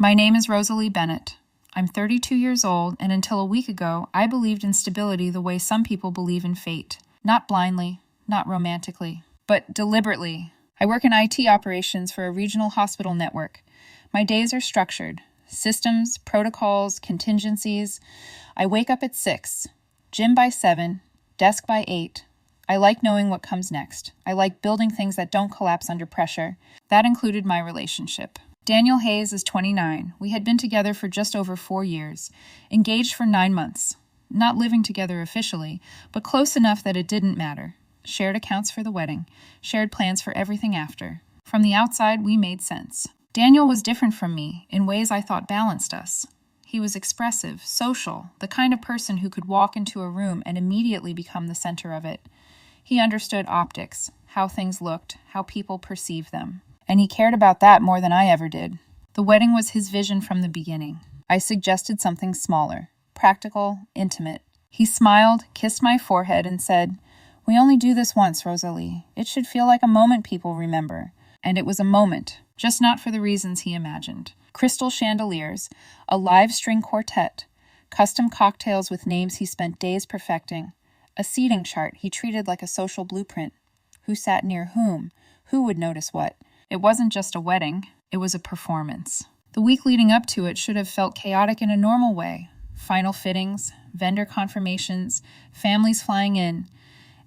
My name is Rosalie Bennett. I'm 32 years old, and until a week ago, I believed in stability the way some people believe in fate. Not blindly, not romantically, but deliberately. I work in IT operations for a regional hospital network. My days are structured. Systems, protocols, contingencies. I wake up at 6, gym by 7, desk by 8. I like knowing what comes next. I like building things that don't collapse under pressure. That included my relationship. Daniel Hayes is 29. We had been together for just over 4 years, engaged for 9 months. Not living together officially, but close enough that it didn't matter. Shared accounts for the wedding, shared plans for everything after. From the outside, we made sense. Daniel was different from me in ways I thought balanced us. He was expressive, social, the kind of person who could walk into a room and immediately become the center of it. He understood optics, how things looked, how people perceived them. And he cared about that more than I ever did. The wedding was his vision from the beginning. I suggested something smaller, practical, intimate. He smiled, kissed my forehead, and said, "We only do this once, Rosalie. It should feel like a moment people remember." And it was a moment, just not for the reasons he imagined. Crystal chandeliers, a live string quartet, custom cocktails with names he spent days perfecting, a seating chart he treated like a social blueprint. Who sat near whom? Who would notice what? It wasn't just a wedding, it was a performance. The week leading up to it should have felt chaotic in a normal way. Final fittings, vendor confirmations, families flying in.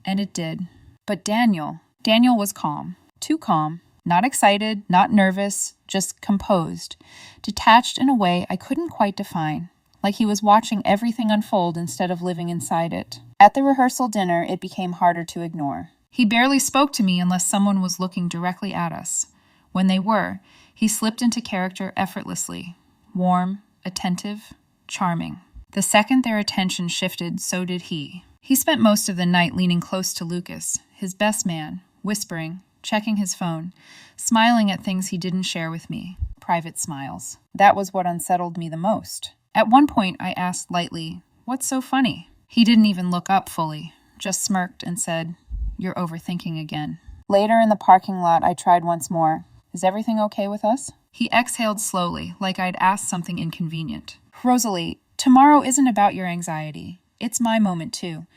And it did. But Daniel was calm. Too calm. Not excited, not nervous, just composed. Detached in a way I couldn't quite define. Like he was watching everything unfold instead of living inside it. At the rehearsal dinner, it became harder to ignore. He barely spoke to me unless someone was looking directly at us. When they were, he slipped into character effortlessly. Warm, attentive, charming. The second their attention shifted, so did he. He spent most of the night leaning close to Lucas, his best man, whispering, checking his phone, smiling at things he didn't share with me. Private smiles. That was what unsettled me the most. At one point, I asked lightly, "What's so funny?" He didn't even look up fully, just smirked and said, "You're overthinking again." Later in the parking lot, I tried once more. "Is everything okay with us?" He exhaled slowly, like I'd asked something inconvenient. "Rosalie, tomorrow isn't about your anxiety. It's my moment, too.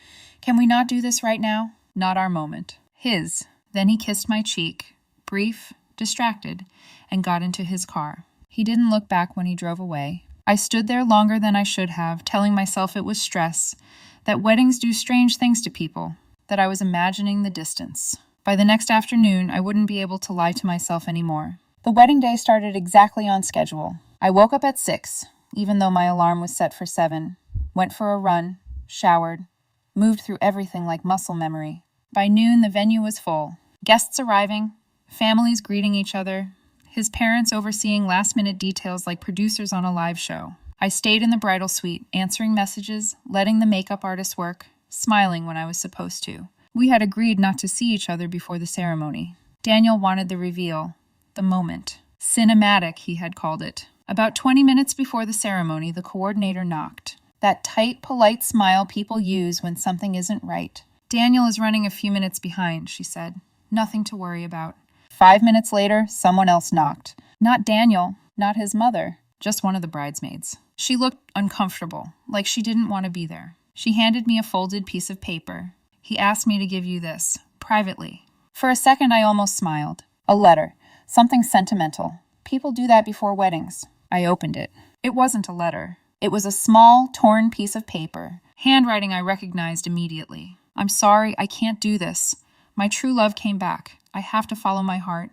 Can we not do this right now?" Not our moment. His. Then he kissed my cheek, brief, distracted, and got into his car. He didn't look back when he drove away. I stood there longer than I should have, telling myself it was stress, that weddings do strange things to people, that I was imagining the distance. By the next afternoon, I wouldn't be able to lie to myself anymore. The wedding day started exactly on schedule. I woke up at 6, even though my alarm was set for 7, went for a run, showered, moved through everything like muscle memory. By noon, the venue was full. Guests arriving, families greeting each other, his parents overseeing last-minute details like producers on a live show. I stayed in the bridal suite, answering messages, letting the makeup artist work, smiling when I was supposed to. We had agreed not to see each other before the ceremony. Daniel wanted the reveal, the moment. Cinematic, he had called it. About 20 minutes before the ceremony, the coordinator knocked. That tight, polite smile people use when something isn't right. "Daniel is running a few minutes behind," she said. "Nothing to worry about." 5 minutes later, someone else knocked. Not Daniel, not his mother, just one of the bridesmaids. She looked uncomfortable, like she didn't want to be there. She handed me a folded piece of paper. "He asked me to give you this, privately." For a second, I almost smiled. A letter, something sentimental. People do that before weddings. I opened it. It wasn't a letter. It was a small, torn piece of paper. Handwriting I recognized immediately. "I'm sorry, I can't do this. My true love came back. I have to follow my heart.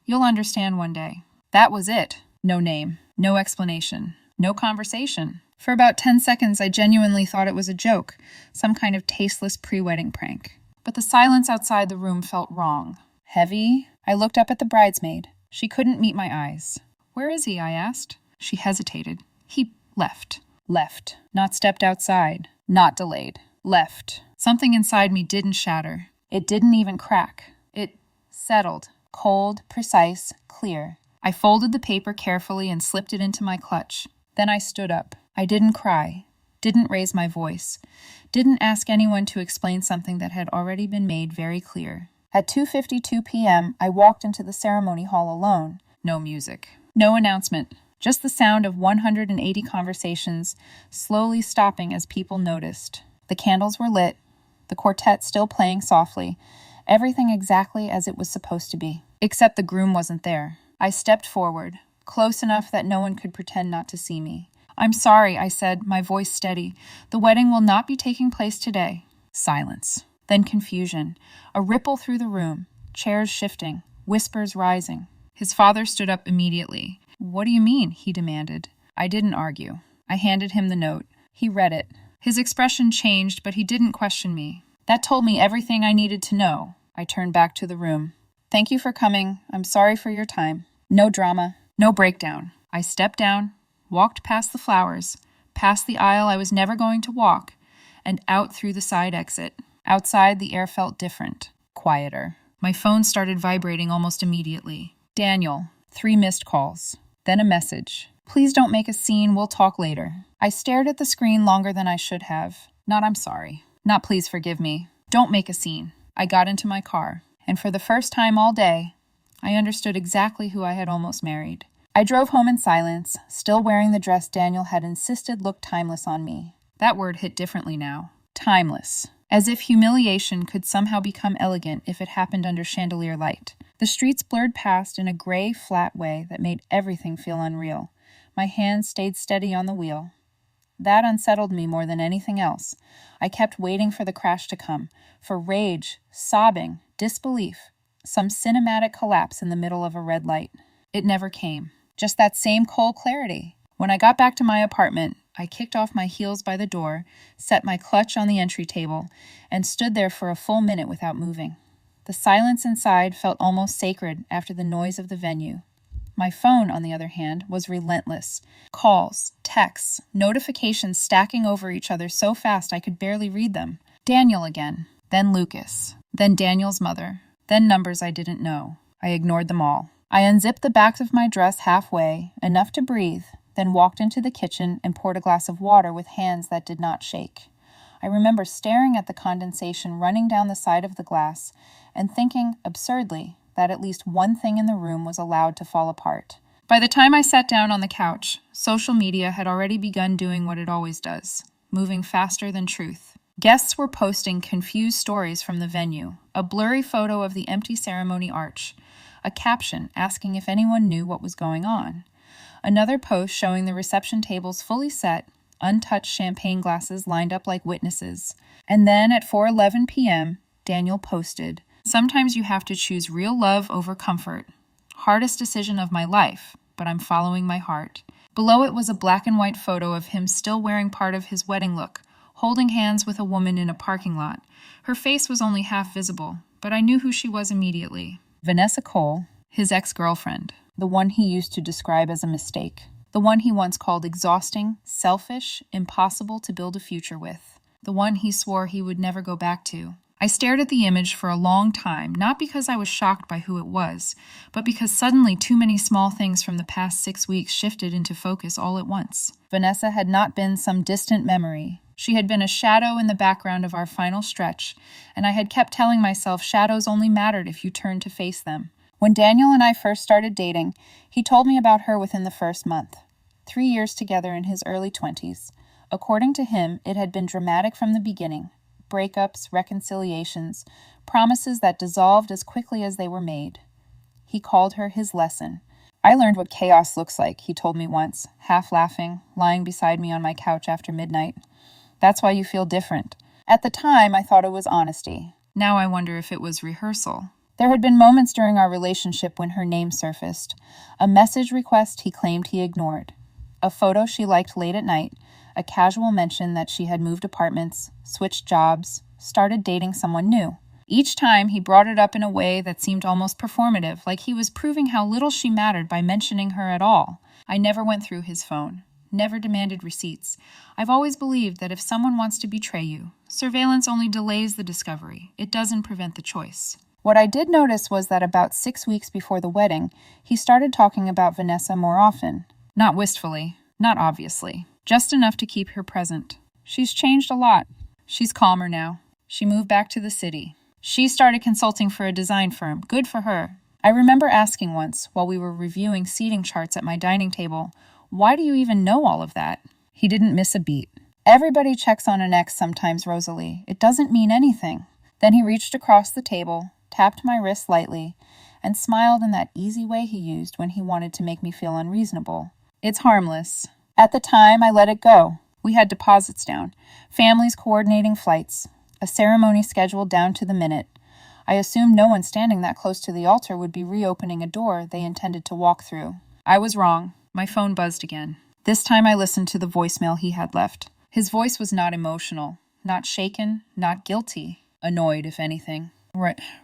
You'll understand one day." That was it. No name, no explanation, no conversation. For about 10 seconds, I genuinely thought it was a joke, some kind of tasteless pre-wedding prank. But the silence outside the room felt wrong. Heavy. I looked up at the bridesmaid. She couldn't meet my eyes. "Where is he?" I asked. She hesitated. "He left." Left. Not stepped outside. Not delayed. Left. Something inside me didn't shatter. It didn't even crack. It settled. Cold, precise, clear. I folded the paper carefully and slipped it into my clutch. Then I stood up. I didn't cry, didn't raise my voice, didn't ask anyone to explain something that had already been made very clear. At 2:52 p.m., I walked into the ceremony hall alone. No music. No announcement. Just the sound of 180 conversations slowly stopping as people noticed. The candles were lit, the quartet still playing softly, everything exactly as it was supposed to be. Except the groom wasn't there. I stepped forward, close enough that no one could pretend not to see me. "I'm sorry," I said, my voice steady. "The wedding will not be taking place today." Silence. Then confusion. A ripple through the room. Chairs shifting. Whispers rising. His father stood up immediately. "What do you mean?" he demanded. I didn't argue. I handed him the note. He read it. His expression changed, but he didn't question me. That told me everything I needed to know. I turned back to the room. "Thank you for coming. I'm sorry for your time." No drama. No breakdown. I stepped down, walked past the flowers, past the aisle I was never going to walk, and out through the side exit. Outside, the air felt different, quieter. My phone started vibrating almost immediately. "Daniel, 3 missed calls." Then a message. "Please don't make a scene, we'll talk later." I stared at the screen longer than I should have. Not "I'm sorry." Not "please forgive me." "Don't make a scene." I got into my car, and for the first time all day, I understood exactly who I had almost married. I drove home in silence, still wearing the dress Daniel had insisted looked timeless on me. That word hit differently now. Timeless. As if humiliation could somehow become elegant if it happened under chandelier light. The streets blurred past in a gray, flat way that made everything feel unreal. My hands stayed steady on the wheel. That unsettled me more than anything else. I kept waiting for the crash to come, for rage, sobbing, disbelief, some cinematic collapse in the middle of a red light. It never came. Just that same cold clarity. When I got back to my apartment, I kicked off my heels by the door, set my clutch on the entry table, and stood there for a full minute without moving. The silence inside felt almost sacred after the noise of the venue. My phone, on the other hand, was relentless. Calls, texts, notifications stacking over each other so fast I could barely read them. Daniel again. Then Lucas. Then Daniel's mother. Then numbers I didn't know. I ignored them all. I unzipped the back of my dress halfway, enough to breathe, then walked into the kitchen and poured a glass of water with hands that did not shake. I remember staring at the condensation running down the side of the glass and thinking, absurdly, that at least one thing in the room was allowed to fall apart. By the time I sat down on the couch, social media had already begun doing what it always does, moving faster than truth. Guests were posting confused stories from the venue, a blurry photo of the empty ceremony arch, a caption asking if anyone knew what was going on, another post showing the reception tables fully set, untouched champagne glasses lined up like witnesses. And then at 4:11 p.m., Daniel posted, "Sometimes you have to choose real love over comfort. Hardest decision of my life, but I'm following my heart." Below it was a black and white photo of him still wearing part of his wedding look, holding hands with a woman in a parking lot. Her face was only half visible, but I knew who she was immediately. Vanessa Cole, his ex-girlfriend, the one he used to describe as a mistake, the one he once called exhausting, selfish, impossible to build a future with, the one he swore he would never go back to. I stared at the image for a long time, not because I was shocked by who it was, but because suddenly too many small things from the past 6 weeks shifted into focus all at once. Vanessa had not been some distant memory. She had been a shadow in the background of our final stretch, and I had kept telling myself shadows only mattered if you turned to face them. When Daniel and I first started dating, he told me about her within the first month. 3 years together in his early 20s. According to him, it had been dramatic from the beginning. Breakups, reconciliations, promises that dissolved as quickly as they were made. He called her his lesson. "I learned what chaos looks like," he told me once, half laughing, lying beside me on my couch after midnight. "That's why you feel different." At the time, I thought it was honesty. Now I wonder if it was rehearsal. There had been moments during our relationship when her name surfaced. A message request he claimed he ignored. A photo she liked late at night. A casual mention that she had moved apartments, switched jobs, started dating someone new. Each time he brought it up in a way that seemed almost performative, like he was proving how little she mattered by mentioning her at all. I never went through his phone. Never demanded receipts. I've always believed that if someone wants to betray you, surveillance only delays the discovery. It doesn't prevent the choice. What I did notice was that about 6 weeks before the wedding, he started talking about Vanessa more often. Not wistfully, not obviously, just enough to keep her present. She's changed a lot. She's calmer now. She moved back to the city. She started consulting for a design firm. Good for her. I remember asking once, while we were reviewing seating charts at my dining table, "Why do you even know all of that?" He didn't miss a beat. "Everybody checks on an ex sometimes, Rosalie. It doesn't mean anything." Then he reached across the table, tapped my wrist lightly, and smiled in that easy way he used when he wanted to make me feel unreasonable. "It's harmless." At the time, I let it go. We had deposits down, families coordinating flights, a ceremony scheduled down to the minute. I assumed no one standing that close to the altar would be reopening a door they intended to walk through. I was wrong. My phone buzzed again. This time I listened to the voicemail he had left. His voice was not emotional, not shaken, not guilty. Annoyed, if anything.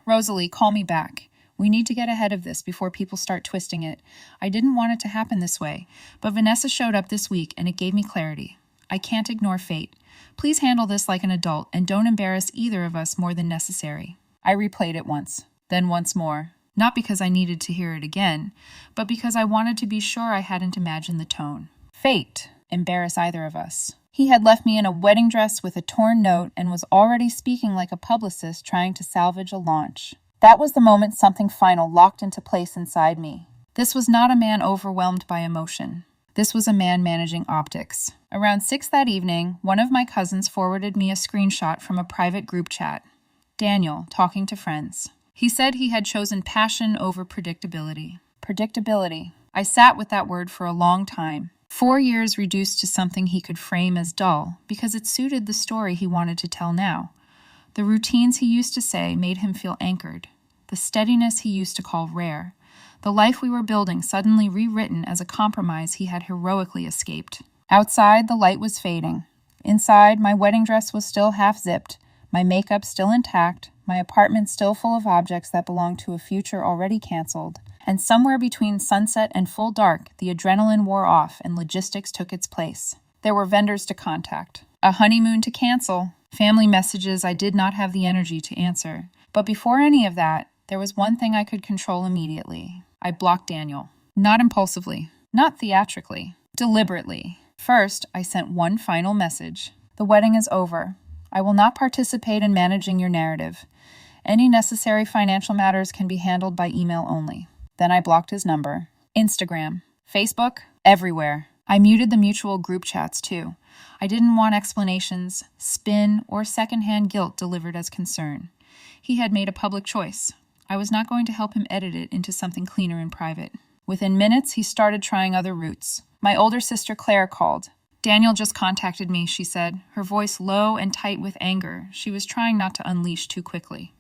"Rosalie, call me back. We need to get ahead of this before people start twisting it. I didn't want it to happen this way, but Vanessa showed up this week and it gave me clarity. I can't ignore fate. Please handle this like an adult and don't embarrass either of us more than necessary." I replayed it once, then once more. Not because I needed to hear it again, but because I wanted to be sure I hadn't imagined the tone. Fate. Embarrass either of us. He had left me in a wedding dress with a torn note and was already speaking like a publicist trying to salvage a launch. That was the moment something final locked into place inside me. This was not a man overwhelmed by emotion. This was a man managing optics. Around 6 that evening, one of my cousins forwarded me a screenshot from a private group chat. Daniel, talking to friends. He said he had chosen passion over predictability. Predictability. I sat with that word for a long time. 4 years reduced to something he could frame as dull, because it suited the story he wanted to tell now. The routines he used to say made him feel anchored. The steadiness he used to call rare. The life we were building suddenly rewritten as a compromise he had heroically escaped. Outside, the light was fading. Inside, my wedding dress was still half-zipped, my makeup still intact, my apartment still full of objects that belonged to a future already canceled. And somewhere between sunset and full dark, the adrenaline wore off and logistics took its place. There were vendors to contact, a honeymoon to cancel, family messages I did not have the energy to answer. But before any of that, there was one thing I could control immediately. I blocked Daniel. Not impulsively, not theatrically, deliberately. First, I sent one final message. "The wedding is over. I will not participate in managing your narrative. Any necessary financial matters can be handled by email only." Then I blocked his number. Instagram, Facebook, everywhere. I muted the mutual group chats too. I didn't want explanations, spin, or secondhand guilt delivered as concern. He had made a public choice. I was not going to help him edit it into something cleaner in private. Within minutes, he started trying other routes. My older sister Claire called. "Daniel just contacted me," she said, her voice low and tight with anger. She was trying not to unleash too quickly.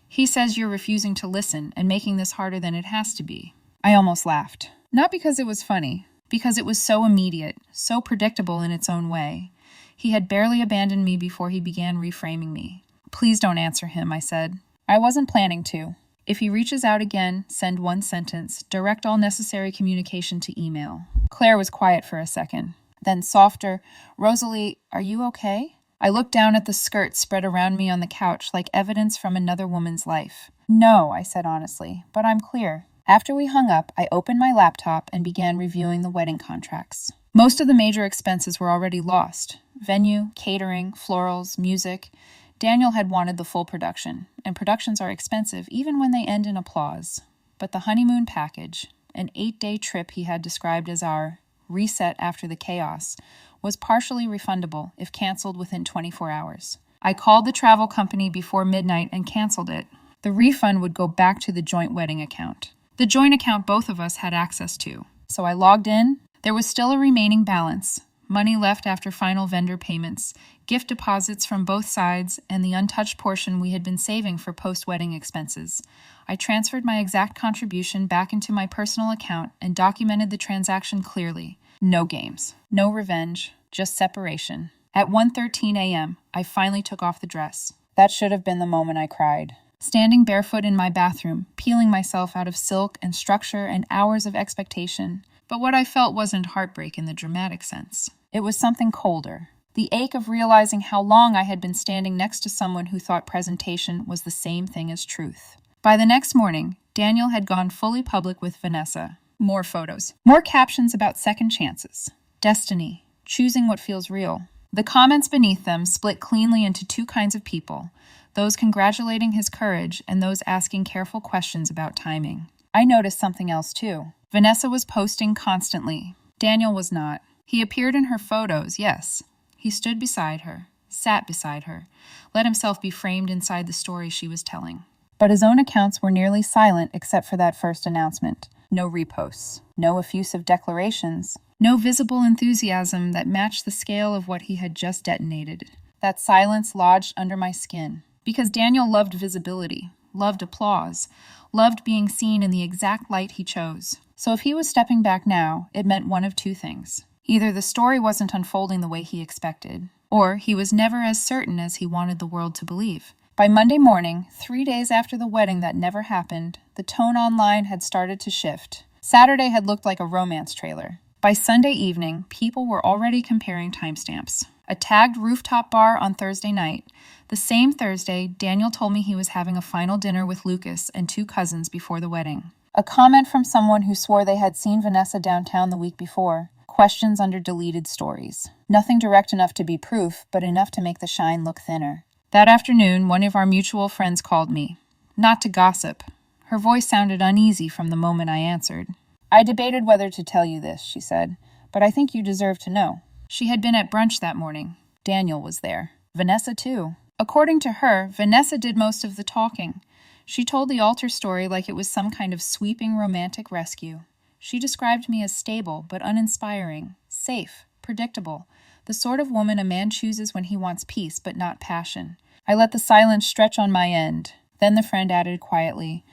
"He says you're refusing to listen and making this harder than it has to be." I almost laughed. Not because it was funny, because it was so immediate, so predictable in its own way. He had barely abandoned me before he began reframing me. "Please don't answer him," I said. I wasn't planning to. "If he reaches out again, send one sentence. Direct all necessary communication to email." Claire was quiet for a second. Then softer, "Rosalie, are you okay?" I looked down at the skirt spread around me on the couch like evidence from another woman's life. "No," I said honestly, "but I'm clear." After we hung up, I opened my laptop and began reviewing the wedding contracts. Most of the major expenses were already lost. Venue, catering, florals, music. Daniel had wanted the full production, and productions are expensive even when they end in applause. But the honeymoon package, an 8-day trip he had described as our reset after the chaos, was partially refundable if canceled within 24 hours. I called the travel company before midnight and canceled it. The refund would go back to the joint wedding account. The joint account both of us had access to. So I logged in. There was still a remaining balance. Money left after final vendor payments, gift deposits from both sides, and the untouched portion we had been saving for post-wedding expenses. I transferred my exact contribution back into my personal account and documented the transaction clearly. No games, no revenge, just separation. At 1:13 a.m., I finally took off the dress. That should have been the moment I cried. Standing barefoot in my bathroom, peeling myself out of silk and structure and hours of expectation. But what I felt wasn't heartbreak in the dramatic sense. It was something colder. The ache of realizing how long I had been standing next to someone who thought presentation was the same thing as truth. By the next morning, Daniel had gone fully public with Vanessa. More photos. More captions about second chances. Destiny. Choosing what feels real. The comments beneath them split cleanly into two kinds of people. those congratulating his courage, and those asking careful questions about timing. I noticed something else too. Vanessa was posting constantly. Daniel was not. He appeared in her photos, yes. He stood beside her, sat beside her, let himself be framed inside the story she was telling. But his own accounts were nearly silent except for that first announcement. No reposts, no effusive declarations, no visible enthusiasm that matched the scale of what he had just detonated. That silence lodged under my skin. Because Daniel loved visibility, loved applause, loved being seen in the exact light he chose. So if he was stepping back now, it meant one of two things. Either the story wasn't unfolding the way he expected, or he was never as certain as he wanted the world to believe. By Monday morning, 3 days after the wedding that never happened, the tone online had started to shift. Saturday had looked like a romance trailer. By Sunday evening, people were already comparing timestamps. A tagged rooftop bar on Thursday night. The same Thursday, Daniel told me he was having a final dinner with Lucas and 2 cousins before the wedding. A comment from someone who swore they had seen Vanessa downtown the week before. Questions under deleted stories. Nothing direct enough to be proof, but enough to make the shine look thinner. That afternoon, one of our mutual friends called me. Not to gossip. Her voice sounded uneasy from the moment I answered. I debated whether to tell you this, she said, but I think you deserve to know. She had been at brunch that morning. Daniel was there. Vanessa, too. According to her, Vanessa did most of the talking. She told the altar story like it was some kind of sweeping romantic rescue. She described me as stable but uninspiring, safe, predictable, the sort of woman a man chooses when he wants peace but not passion. I let the silence stretch on my end. Then the friend added quietly,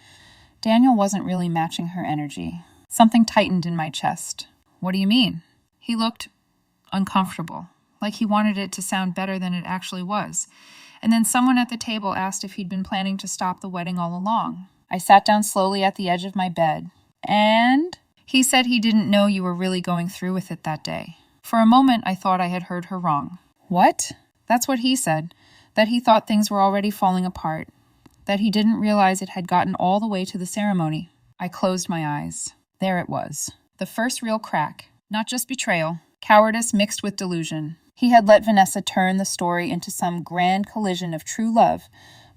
Daniel wasn't really matching her energy. Something tightened in my chest. What do you mean? He looked uncomfortable, like he wanted it to sound better than it actually was. And then someone at the table asked if he'd been planning to stop the wedding all along. I sat down slowly at the edge of my bed. And? He said he didn't know you were really going through with it that day. For a moment, I thought I had heard her wrong. What? That's what he said. That he thought things were already falling apart. That he didn't realize it had gotten all the way to the ceremony. I closed my eyes. There it was. The first real crack. Not just betrayal. Cowardice mixed with delusion. He had let Vanessa turn the story into some grand collision of true love,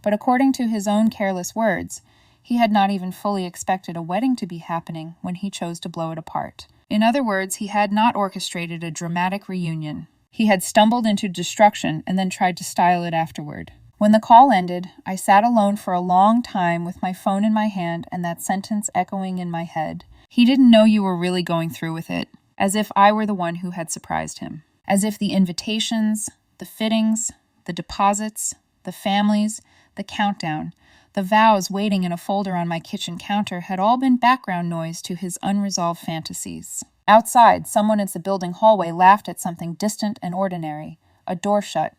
but according to his own careless words, he had not even fully expected a wedding to be happening when he chose to blow it apart. In other words, he had not orchestrated a dramatic reunion. He had stumbled into destruction and then tried to style it afterward. When the call ended, I sat alone for a long time with my phone in my hand and that sentence echoing in my head. He didn't know you were really going through with it, as if I were the one who had surprised him. As if the invitations, the fittings, the deposits, the families, the countdown, the vows waiting in a folder on my kitchen counter had all been background noise to his unresolved fantasies. Outside, someone in the building hallway laughed at something distant and ordinary. A door shut.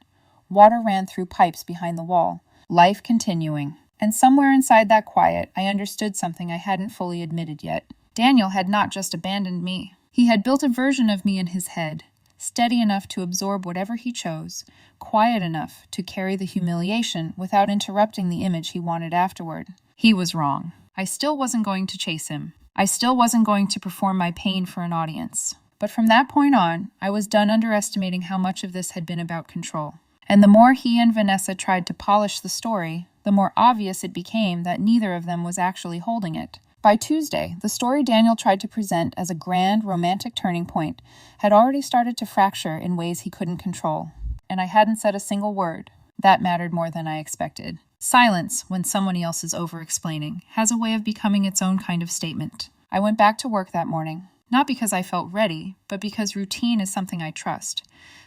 Water ran through pipes behind the wall. Life continuing. And somewhere inside that quiet, I understood something I hadn't fully admitted yet. Daniel had not just abandoned me. He had built a version of me in his head, steady enough to absorb whatever he chose, quiet enough to carry the humiliation without interrupting the image he wanted afterward. He was wrong. I still wasn't going to chase him. I still wasn't going to perform my pain for an audience. But from that point on, I was done underestimating how much of this had been about control. And the more he and Vanessa tried to polish the story, the more obvious it became that neither of them was actually holding it. By Tuesday, the story Daniel tried to present as a grand, romantic turning point had already started to fracture in ways he couldn't control. And I hadn't said a single word. That mattered more than I expected. Silence, when someone else is over-explaining, has a way of becoming its own kind of statement. I went back to work that morning, not because I felt ready, but because routine is something I trust.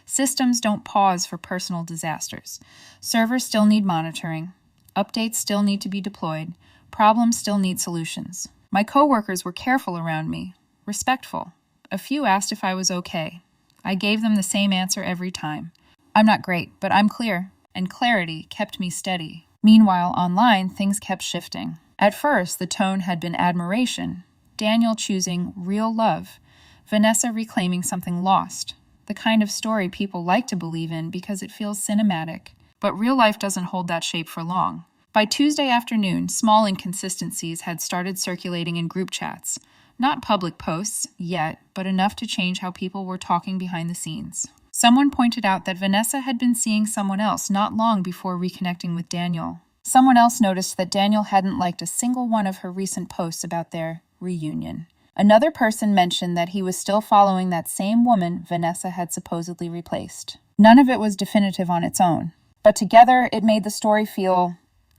Systems don't pause for personal disasters. Servers still need monitoring. Updates still need to be deployed. Problems still need solutions. My coworkers were careful around me, respectful. A few asked if I was okay. I gave them the same answer every time. I'm not great, but I'm clear. And clarity kept me steady. Meanwhile, online, things kept shifting. At first, the tone had been admiration. Daniel choosing real love. Vanessa reclaiming something lost. The kind of story people like to believe in because it feels cinematic. But real life doesn't hold that shape for long. By Tuesday afternoon, small inconsistencies had started circulating in group chats. Not public posts, yet, but enough to change how people were talking behind the scenes. Someone pointed out that Vanessa had been seeing someone else not long before reconnecting with Daniel. Someone else noticed that Daniel hadn't liked a single one of her recent posts about their reunion. Another person mentioned that he was still following that same woman Vanessa had supposedly replaced. None of it was definitive on its own, but together it made the story feel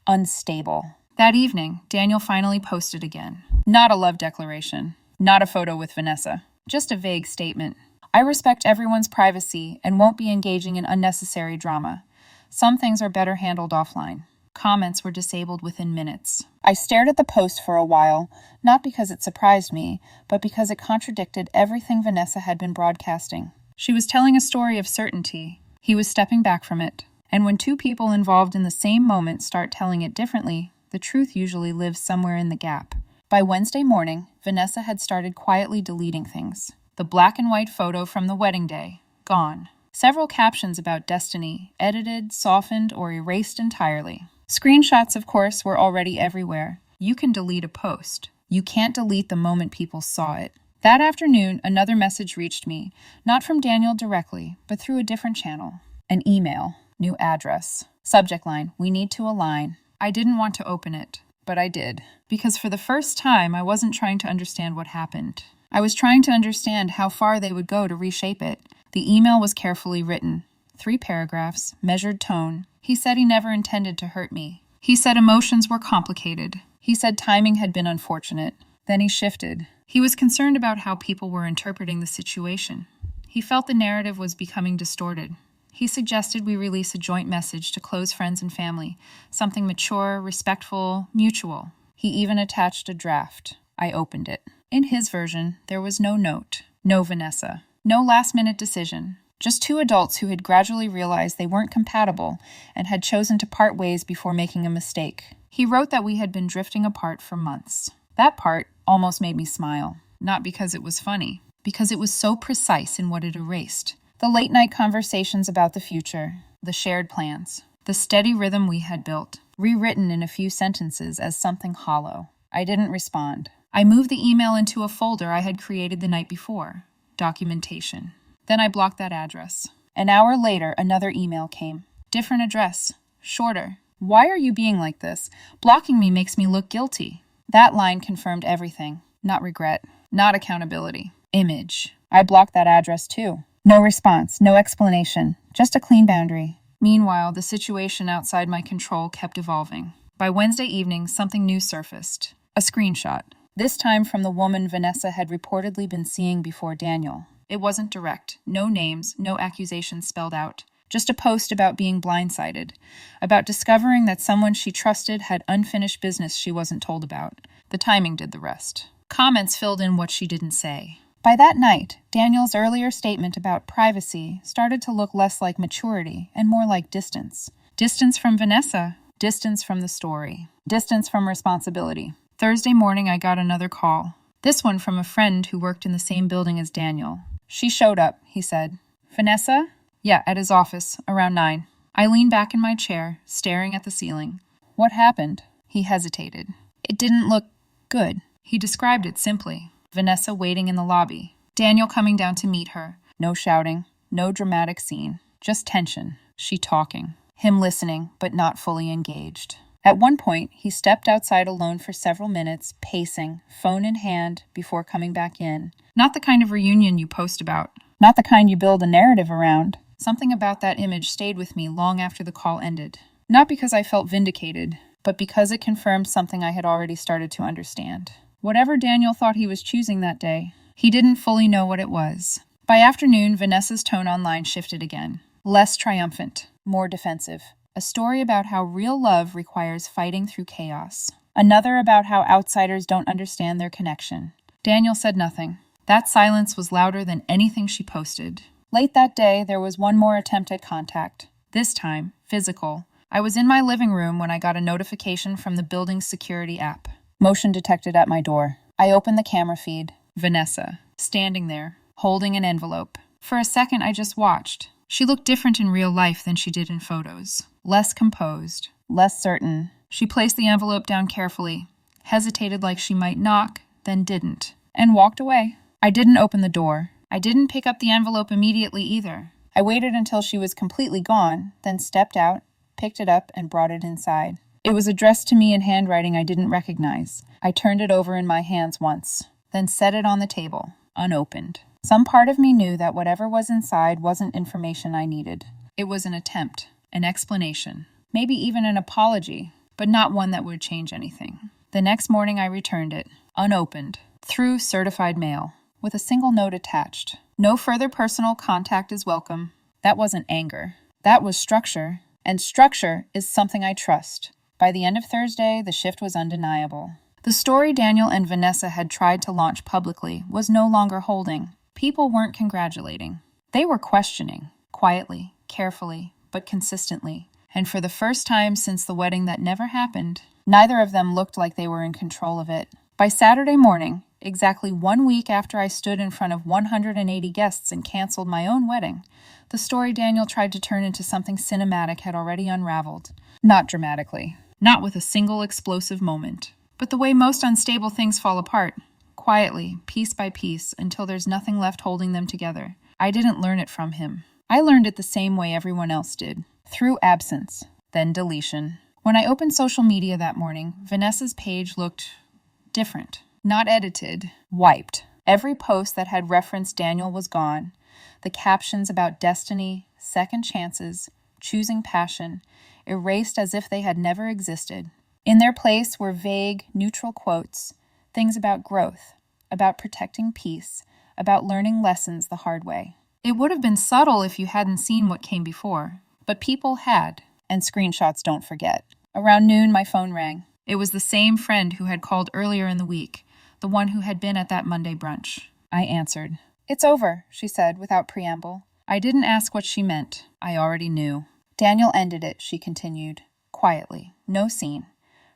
unstable. That evening, Daniel finally posted again. Not a love declaration, not a photo with Vanessa, just a vague statement. I respect everyone's privacy and won't be engaging in unnecessary drama. Some things are better handled offline. Comments were disabled within minutes. I stared at the post for a while, not because it surprised me, but because it contradicted everything Vanessa had been broadcasting. She was telling a story of certainty. He was stepping back from it. And when two people involved in the same moment start telling it differently, the truth usually lives somewhere in the gap. By Wednesday morning, Vanessa had started quietly deleting things. The black and white photo from the wedding day, gone. Several captions about destiny, edited, softened, or erased entirely. Screenshots, of course, were already everywhere. You can delete a post. You can't delete the moment people saw it. That afternoon, another message reached me, not from Daniel directly, but through a different channel. An email. New address. Subject line, we need to align. I didn't want to open it, but I did. Because for the first time, I wasn't trying to understand what happened. I was trying to understand how far they would go to reshape it. The email was carefully written. 3 paragraphs, measured tone. He said he never intended to hurt me. He said emotions were complicated. He said timing had been unfortunate. Then he shifted. He was concerned about how people were interpreting the situation. He felt the narrative was becoming distorted. He suggested we release a joint message to close friends and family, something mature, respectful, mutual. He even attached a draft. I opened it. In his version, there was no note, no Vanessa, no last-minute decision, just 2 adults who had gradually realized they weren't compatible and had chosen to part ways before making a mistake. He wrote that we had been drifting apart for months. That part almost made me smile, not because it was funny, because it was so precise in what it erased. The late-night conversations about the future, the shared plans, the steady rhythm we had built, rewritten in a few sentences as something hollow. I didn't respond. I moved the email into a folder I had created the night before. Documentation. Then I blocked that address. An hour later, another email came. Different address. Shorter. Why are you being like this? Blocking me makes me look guilty. That line confirmed everything. Not regret. Not accountability. Image. I blocked that address too. No response. No explanation. Just a clean boundary. Meanwhile, the situation outside my control kept evolving. By Wednesday evening, something new surfaced. A screenshot. This time from the woman Vanessa had reportedly been seeing before Daniel. It wasn't direct. No names, no accusations spelled out. Just a post about being blindsided. About discovering that someone she trusted had unfinished business she wasn't told about. The timing did the rest. Comments filled in what she didn't say. By that night, Daniel's earlier statement about privacy started to look less like maturity and more like distance. Distance from Vanessa. Distance from the story. Distance from responsibility. Thursday morning, I got another call. This one from a friend who worked in the same building as Daniel. She showed up, he said. Vanessa? Yeah, at his office, around 9. I leaned back in my chair, staring at the ceiling. What happened? He hesitated. It didn't look good. He described it simply. Vanessa waiting in the lobby. Daniel coming down to meet her. No shouting, no dramatic scene. Just tension. She talking. Him listening, but not fully engaged. At one point, he stepped outside alone for several minutes, pacing, phone in hand, before coming back in. Not the kind of reunion you post about. Not the kind you build a narrative around. Something about that image stayed with me long after the call ended. Not because I felt vindicated, but because it confirmed something I had already started to understand. Whatever Daniel thought he was choosing that day, he didn't fully know what it was. By afternoon, Vanessa's tone online shifted again. Less triumphant, more defensive. A story about how real love requires fighting through chaos. Another about how outsiders don't understand their connection. Daniel said nothing. That silence was louder than anything she posted. Late that day, there was one more attempt at contact. This time, physical. I was in my living room when I got a notification from the building's security app. Motion detected at my door. I opened the camera feed. Vanessa, standing there, holding an envelope. For a second, I just watched. She looked different in real life than she did in photos. Less composed, less certain. She placed the envelope down carefully, hesitated like she might knock, then didn't, and walked away. I didn't open the door. I didn't pick up the envelope immediately either. I waited until she was completely gone, then stepped out, picked it up, and brought it inside. It was addressed to me in handwriting I didn't recognize. I turned it over in my hands once, then set it on the table, unopened. Some part of me knew that whatever was inside wasn't information I needed. It was an attempt, an explanation, maybe even an apology, but not one that would change anything. The next morning I returned it, unopened, through certified mail, with a single note attached. No further personal contact is welcome. That wasn't anger. That was structure, and structure is something I trust. By the end of Thursday, the shift was undeniable. The story Daniel and Vanessa had tried to launch publicly was no longer holding. People weren't congratulating. They were questioning, quietly, carefully, but consistently. And for the first time since the wedding that never happened, neither of them looked like they were in control of it. By Saturday morning, exactly 1 week after I stood in front of 180 guests and canceled my own wedding, the story Daniel tried to turn into something cinematic had already unraveled. Not dramatically. Not with a single explosive moment. But the way most unstable things fall apart. Quietly, piece by piece, until there's nothing left holding them together. I didn't learn it from him. I learned it the same way everyone else did. Through absence. Then deletion. When I opened social media that morning, Vanessa's page looked different. Not edited. Wiped. Every post that had referenced Daniel was gone. The captions about destiny, second chances, choosing passion, erased as if they had never existed. In their place were vague, neutral quotes, things about growth, about protecting peace, about learning lessons the hard way. It would have been subtle if you hadn't seen what came before, but people had, and screenshots don't forget. Around noon, my phone rang. It was the same friend who had called earlier in the week, the one who had been at that Monday brunch. I answered. "It's over," she said without preamble. I didn't ask what she meant. I already knew. "Daniel ended it," she continued, quietly, no scene.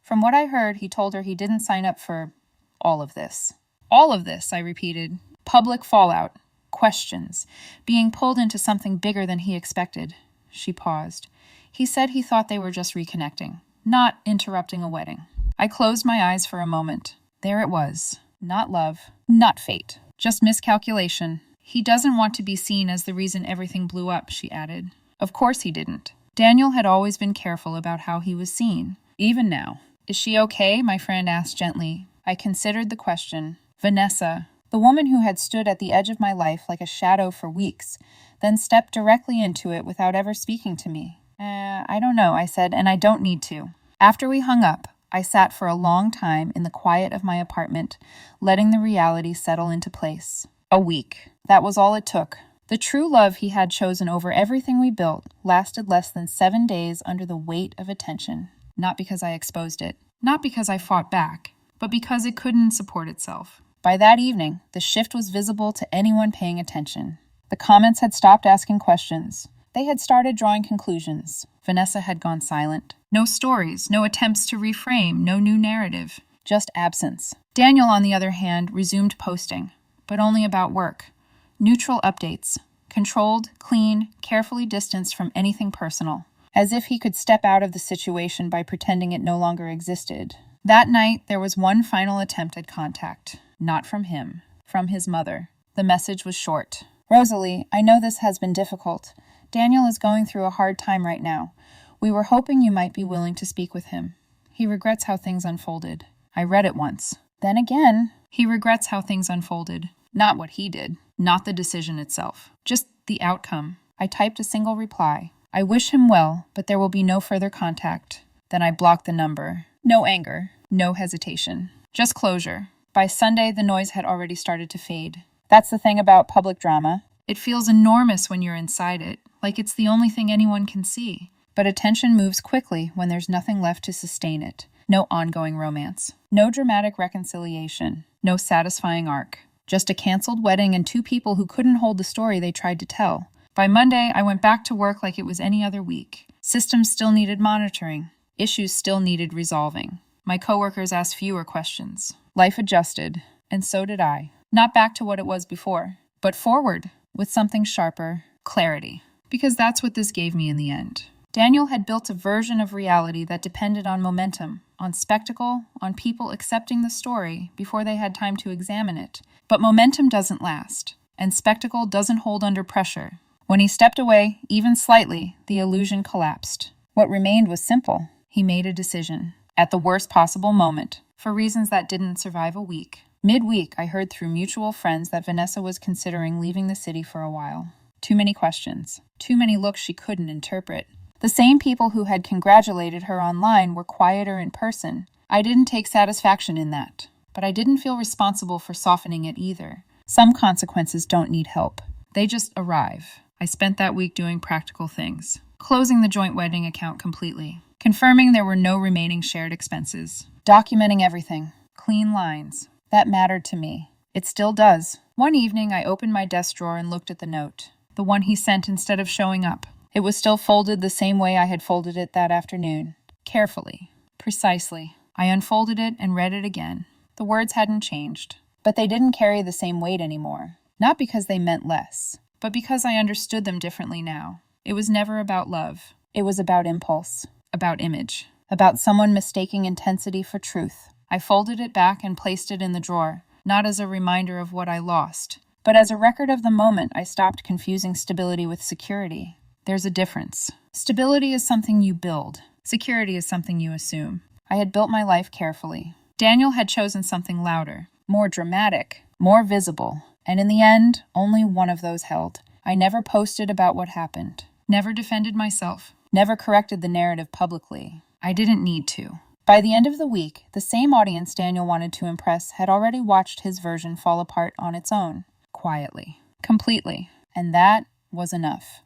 "From what I heard, he told her he didn't sign up for all of this." All of this, I repeated. Public fallout. Questions. Being pulled into something bigger than he expected. She paused. He said he thought they were just reconnecting, not interrupting a wedding. I closed my eyes for a moment. There it was. Not love. Not fate. Just miscalculation. "He doesn't want to be seen as the reason everything blew up," she added. Of course he didn't. Daniel had always been careful about how he was seen. Even now. "Is she okay?" my friend asked gently. I considered the question. Vanessa, the woman who had stood at the edge of my life like a shadow for weeks, then stepped directly into it without ever speaking to me. I don't know," I said, "and I don't need to." After we hung up, I sat for a long time in the quiet of my apartment, letting the reality settle into place. A week. That was all it took. The true love he had chosen over everything we built lasted less than 7 days under the weight of attention. Not because I exposed it, not because I fought back, but because it couldn't support itself. By that evening, the shift was visible to anyone paying attention. The comments had stopped asking questions. They had started drawing conclusions. Vanessa had gone silent. No stories, no attempts to reframe, no new narrative. Just absence. Daniel, on the other hand, resumed posting, but only about work. Neutral updates. Controlled, clean, carefully distanced from anything personal. As if he could step out of the situation by pretending it no longer existed. That night, there was one final attempt at contact. Not from him. From his mother. The message was short. "Rosalie, I know this has been difficult. Daniel is going through a hard time right now. We were hoping you might be willing to speak with him. He regrets how things unfolded." I read it once. Then again, he regrets how things unfolded. Not what he did. Not the decision itself. Just the outcome. I typed a single reply. "I wish him well, but there will be no further contact." Then I blocked the number. No anger. No hesitation. Just closure. By Sunday, the noise had already started to fade. That's the thing about public drama. It feels enormous when you're inside it, like it's the only thing anyone can see. But attention moves quickly when there's nothing left to sustain it. No ongoing romance. No dramatic reconciliation. No satisfying arc. Just a canceled wedding and 2 people who couldn't hold the story they tried to tell. By Monday, I went back to work like it was any other week. Systems still needed monitoring. Issues still needed resolving. My coworkers asked fewer questions. Life adjusted, and so did I. Not back to what it was before, but forward, with something sharper, clarity. Because that's what this gave me in the end. Daniel had built a version of reality that depended on momentum, on spectacle, on people accepting the story before they had time to examine it. But momentum doesn't last, and spectacle doesn't hold under pressure. When he stepped away, even slightly, the illusion collapsed. What remained was simple. He made a decision. At the worst possible moment, for reasons that didn't survive a week. Midweek, I heard through mutual friends that Vanessa was considering leaving the city for a while. Too many questions. Too many looks she couldn't interpret. The same people who had congratulated her online were quieter in person. I didn't take satisfaction in that. But I didn't feel responsible for softening it either. Some consequences don't need help. They just arrive. I spent that week doing practical things. Closing the joint wedding account completely. Confirming there were no remaining shared expenses. Documenting everything. Clean lines. That mattered to me. It still does. One evening, I opened my desk drawer and looked at the note. The one he sent instead of showing up. It was still folded the same way I had folded it that afternoon. Carefully. Precisely. I unfolded it and read it again. The words hadn't changed. But they didn't carry the same weight anymore. Not because they meant less, but because I understood them differently now. It was never about love. It was about impulse. About image. About someone mistaking intensity for truth. I folded it back and placed it in the drawer, not as a reminder of what I lost, but as a record of the moment I stopped confusing stability with security. There's a difference. Stability is something you build. Security is something you assume. I had built my life carefully. Daniel had chosen something louder, more dramatic, more visible, and in the end, only one of those held. I never posted about what happened. Never defended myself. Never corrected the narrative publicly. I didn't need to. By the end of the week, the same audience Daniel wanted to impress had already watched his version fall apart on its own. Quietly. Completely. And that was enough.